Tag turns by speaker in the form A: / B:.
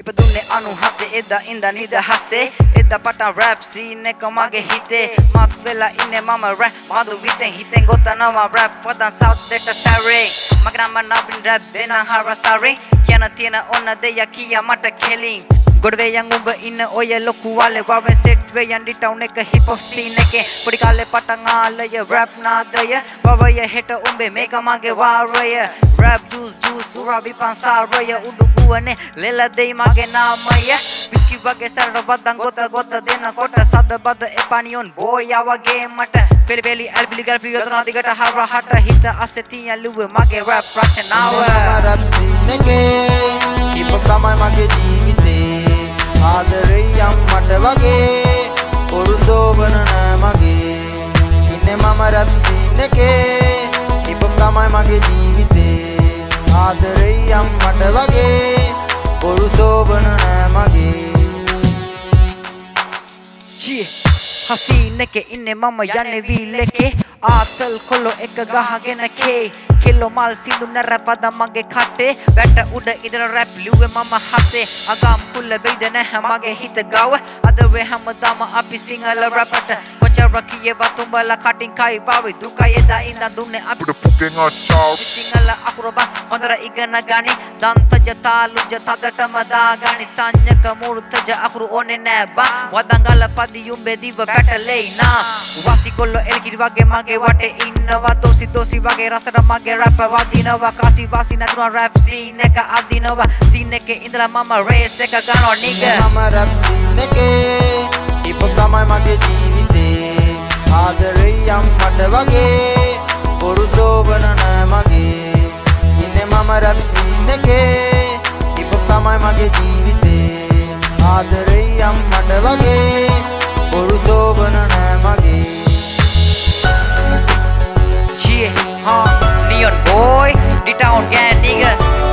A: ඉපදුනේ 97 එදා ඉඳන් නිදහසේ එදා පටන් රැප් සීන් එක මගේ හිතේ මත් වෙලා ඉන්නේ මම රැප් මාදු විතෙන් හිතෙන් ගොතනවා රැප් පදන් සවුත් දෙට සැරේ මගේ නම නබින් රැප් දෙන හරසාරේ කියන තියෙන ඔන්න දෙයක් කියා මට කෙලින් ගොඩවේ යන් උඹ ඉන්න ඔය ලොකු වලේ වරෙන් සෙට් වෙයන් ඩිටවුන් එක හිප් හොප් සීන් එකේ පොඩි කාලේ පටන් ආලය රැප් නාදය වරය හෙට උඹේ මේක මගේ වාරය රැප් ජූස් සුරාබි පන්සාරය උඩුගුවනේ ලෙල දෙයි මගේ නාමය විස්කි වගේ සැර බදන් ගොත දෙන කොට සද බද එපනියොන් බෝයා වගේ මට පෙලි ඇල්බිලි ගල්පි යතන දිගට හරහට හිත අස්සේ තියන් ලුවේ මගේ රැප් රචනාව
B: රැප් සීන් එකේ හිප් හොප් තමයි මගේ ජීවිතේ ආදරේ යම් මට වගේ පොරුසෝබන නෑ මගේ ඉන්නේ මම රැප් සීන් එකේ හිප් හොප් තමයි මගේ ජීවිතේ ආදරේ යම් මට වගේ පොරුසෝබන නෑ මගේ
A: හසීන් එකේ ඉන්නේ මම යන්නේ වීල් එකේ ආතල් කොල්ලෝ එක ගහගෙන කේ කිලෝ මල් සිඳු නරපද මගේ කටේ වැට උඩ ඉඳලා රැප් ලිව්වේ මම හතේ අගම් කුල්ල වෙයිද නැහැ මගේ හිත ගාව අද වේ හැමදාම අපි සිංහල රැපට කොච්චර කියවා තුඹලා කටින් කයි පාවි දුකයි එදා ඉඳන් දුන්නේ අපිට
C: පුකෙන් අච්චාව
A: සිංහල අකුරු බා හොඳට ඉගෙන ගනි දන්තජ තාලුජ තදටම දාගනි සංඥක මූර්තජ අකුරු ඕනේ නෑ බා වදංගල පදියුම් බෙදිව පැටලෙයි නා වාසි කොල්ලෝ එල්කිරි වගේ මගේ වටේ ඉන්නවා දෝසි වගේ රසට මගේ රැප් වදිනවා කාසි වාසි නැතුන රැප් සීන් එක අදිනවා සීන් එකේ ඉඳලා මම රේස් එක ගන්නවා නිග
B: මම රැප් සීන් එකේ හිප් හොප් තමයි මගේ ජීවිතේ ආදරේ යම් මට වගේ පොරුසෝබන නෑ මගේ ඉන්නේ මම රැප් සීන් එකේ හිප් හොප් තමයි මගේ ජීවිතේ ආදරේ යම් මට වගේ පොරුසෝබන නෑ මගේ
A: Neon boy, the town gang nigga.